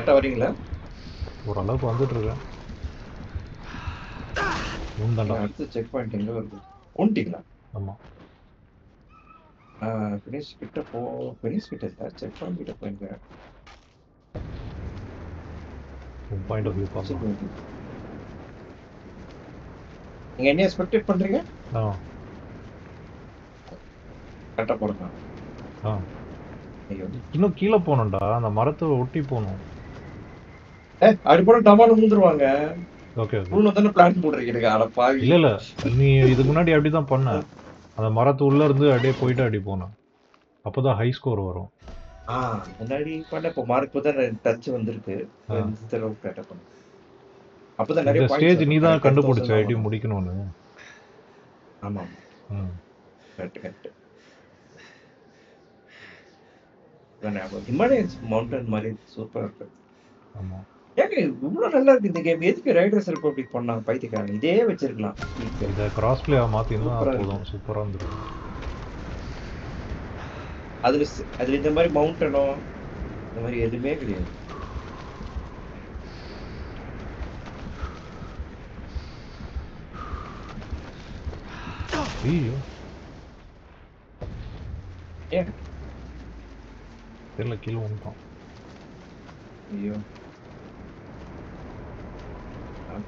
கரெக்டா வரீங்களா? ஓரளவுக்கு வந்துட்டு இருக்கேன். அடுத்த செக் பாயிண்ட் எங்க வருது? போன்ட்டீங்களா? ஆமா. ஃபினிஷ் கிட்ட ஃபினிஷ் கிட்ட இல்ல, செக் பாயிண்ட் கிட்ட போயிருங்க. பாயிண்ட் ஆஃப் வியூ பார்க்கலாம். நீங்க என்ன எக்ஸ்பெக்ட் பண்றீங்க? கரெக்டா போறேன். இன்னும் கீழே போகணும்டா, அந்த மரத்தை ஒட்டி போகணும். அப்படி போனா டமால் விழுந்துருவாங்க. ஓகே தானே பிளான் போடுறீங்க. அட பாவி. இல்ல இல்ல, நீ இதுக்கு முன்னாடி அப்படிதான் பண்ண. அந்த மரத்து உள்ள இருந்து அப்படியே போயிட்டு அப்படி போனேன். அப்பதான் ஹை ஸ்கோர் வரும். முன்னாடி பண்ண இப்போ மார்க் தான் டச் வந்திருக்கு. அப்பதான் நிறைய ஸ்டேஜ் நீ தான் கண்டுபிடிச்ச ஐடி முடிக்கணும்னு. ஆமா கரெக்ட். ஹிமாலயன்ஸ் மவுண்டன் மாதிரி சூப்பரா இருக்கு. ஆமா, ஏங்க இவ்வளவு நல்லா இருக்கு இந்த கேம். எதுக்கு ரைடர்ஸ் ரிபப்ளிக் பண்ணாங்க? பைத்தியக்காரங்க. இதே வச்சிருக்கலாம். இத கிராஸ் பிளே மாத்தினா போதும். சூப்பரா இருந்துருக்கு. அதுல இந்த மாதிரி மவுண்டனோ இந்த மாதிரி எதுவுமே கிடையாது. ஐயோ ஏன் தெரியல, கீழே வந்துட்டான். ஐயோ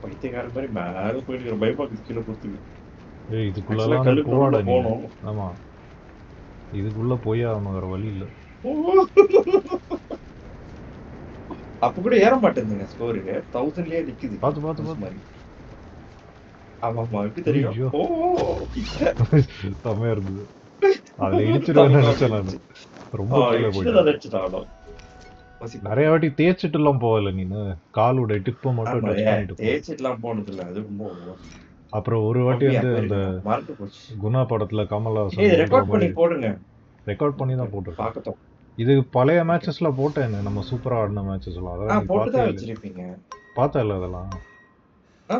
பைத்தியக்கார மாதிரி மேல போயிட்டு பயப்பாக்கு கீழே கொடுத்து. இதுக்குள்ள போவாடா போகணும். ஆமா, இதுக்குள்ள போய் அவன் வேற வழி இல்ல. அப்ப கூட ஏற மாட்டேங்குதுங்க. ஸ்கோரு 1000லயே நிக்குது. பாத்து மாதிரி. ஆமாமா, எப்படி தெரியும்? செமையா இருந்தது. அதுல இடிச்சிருவேன்னு நினைச்சேன் நானு. ரொம்ப கீழே போயிட்டேன். நிறைய வாட்டி தேய்ச்சிட்டு எல்லாம் போகல நீனு. காலோட டிப்ப மட்டும் டச் பண்ணிட்டு தேய்ச்சிட்டு எல்லாம் போனது இல்ல. அது ரொம்ப. அப்புறம் ஒரு வாட்டி வந்து அந்த குணா படத்துல கமல்ஹாசன் ரெக்கார்ட் பண்ணி போடுங்க. ரெக்கார்ட் பண்ணி தான் போட்டுருக்கேன். இது பழைய மேட்சஸ்ல போட்டேன். நம்ம சூப்பரா ஆடின மேட்சஸ்லாம் அதெல்லாம் போட்டுதான் வச்சிருப்பீங்க. பார்த்தா இல்ல அதெல்லாம்?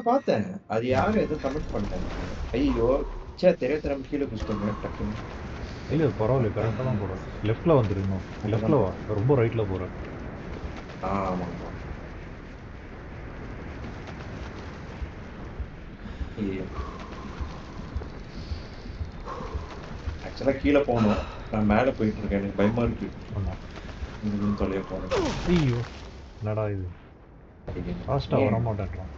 பார்த்தேன். அது யாரு எதுவும் கமெண்ட் பண்ணிட்டாங்க. ஐயோ தெரியாத கீழே குடிச்சிட்டோம் டக்குன்னு. இல்ல பரவாயில்ல, கரெக்டா தான் போறேன். லெஃப்ட்ல வந்துருக்கணும். லெஃப்ட்ல வா, ரொம்ப ரைட்ல போறேன். ஆமா ஆக்சுவலா கீழே போகணும். நான் மேல போயிட்டு இருக்கேன். எனக்கு பயமா இருக்கு. ஆமா, தொலைய போறேன். ஐயோ என்னடா இது, ஃபாஸ்டா வர மாட்டேன்றான்.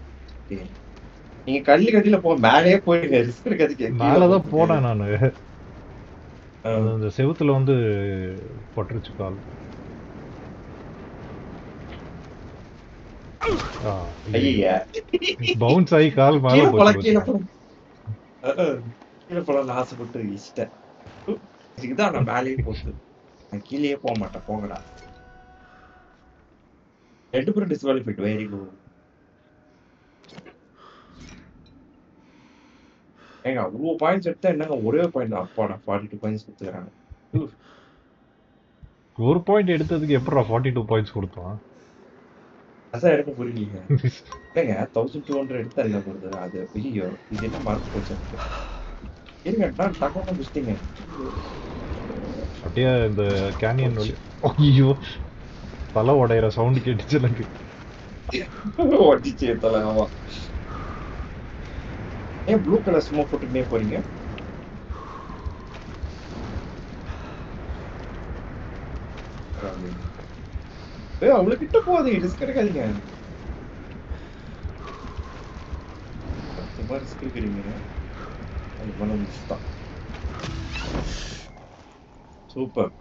நீங்க கட்டில போ, மேலேயே போயிடுங்க. ரிஸ்க் இருக்காதுக்கு. மேலதான் போனேன் நானு. அந்த செவுத்துல வந்து பட்டுருச்சு கால். பவுன்ஸ் ஆகி கால் மேல போச்சு. கீழே போலாம் ஆசைப்பட்டு இஷ்டம். இதுதான் நான் மேலேயே போட்டு. நான் கீழே போக மாட்டேன். போங்கடா. 2 பேரும் டிஸ்குவாலிஃபைட். Very good. ஏங்க அவ்வளோ பாயிண்ட்ஸ் எடுத்தா என்னங்க ஒரே பாயிண்ட்? அப்பாடா 42 பாயிண்ட்ஸ் கொடுத்துக்கிறாங்க. ஒரு பாயிண்ட் எடுத்ததுக்கு எப்படா 42 பாயிண்ட்ஸ் கொடுத்தான்? அதான் எனக்கு புரியலீங்க. இல்லைங்க 1200 எடுத்தா இல்லை கொடுத்தது. அது ஐயோ இது என்ன மார்க் போச்சு? இருங்க நான் டக்குனு முடிச்சிட்டீங்க. அப்படியே இந்த கேனியன் வழி. ஐயோ தலை உடையிற சவுண்ட் கேட்டுச்சு எனக்கு. ஒட்டிச்சு தலை. ஆமா. ஏன் ப்ளூ கலர் ஸ்மோக் போட்டுக்கிட்டே போறீங்க? அவ்வளவு கிட்ட போகாதீங்க. ரிஸ்க் எடுக்காதீங்க. சத்தியமா ரிஸ்க் எடுக்கிறீங்க. அது பண்ண முடிச்சுதான். Super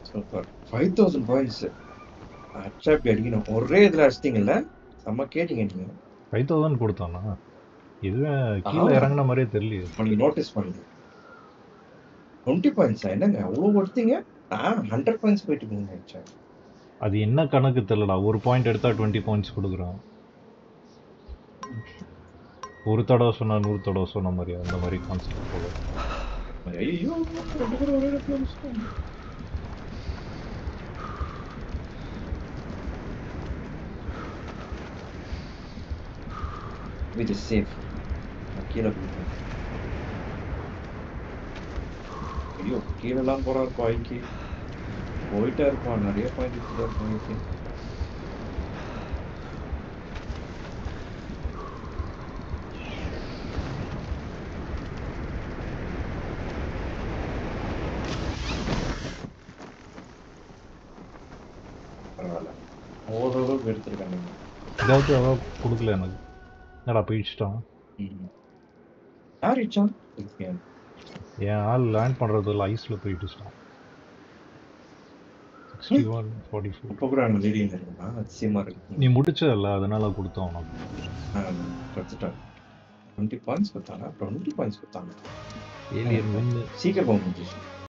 super. 5000 பாயிண்ட்ஸ் அட்ராக்ட் அடிக்கணும். ஒரே இதுல அடிச்சிட்டீங்கல்ல? செம்ம கேட்டீங்க நீங்க. 5000 கொடுத்தானா? இதுவே கீழே இறங்கின மாதிரியே தெரியல. நீங்க நோட்டீஸ் பண்ணுங்க. 20 பாயிண்ட்ஸ் என்னங்க அவ்வளவு கொடுத்தீங்க? 100 பாயிண்ட்ஸ் போயிட்டு இருக்கீங்க. அது என்ன கணக்கு தெரியலடா. ஒரு பாயிண்ட் எடுத்தா 20 பாயிண்ட்ஸ் கொடுக்குறான். ஒரு தடவை சொன்னா 100 தடவை சொன்ன மாதிரி அந்த மாதிரி கான்செப்ட் போல. ஐயோ இது சேஃப். கீழே போயிட்டேன். ஐயோ கீழெல்லாம் போறா இருக்கும். ஐக்கு போயிட்டா இருப்பான். நிறைய பாயிண்ட் இருப்பான். பரவாயில்ல. ஓரளவுக்கு எடுத்திருக்கேன் நீங்க. இதாவது அதான் கொடுக்கல எனக்கு. என்னடா போயிடுச்சிட்டான். யார் இச்சான்? என் ஆள் லேண்ட் பண்றதுல ஐஸ்ல போயிட்டுச்சான். 61 44. இப்போ கூட அங்கே லீடிங் இருக்குமா? அதிசயமா இருக்கு. நீ முடிச்சல அதனால கொடுத்தோம் உனக்கு. கொடுத்துட்டேன். 20 பாயிண்ட்ஸ் கொடுத்தாங்க. 20 பாயிண்ட்ஸ் கொடுத்தாங்க. ஏலியன் வின்னு. சீக்கிரம் போக முடிஞ்சிச்சு.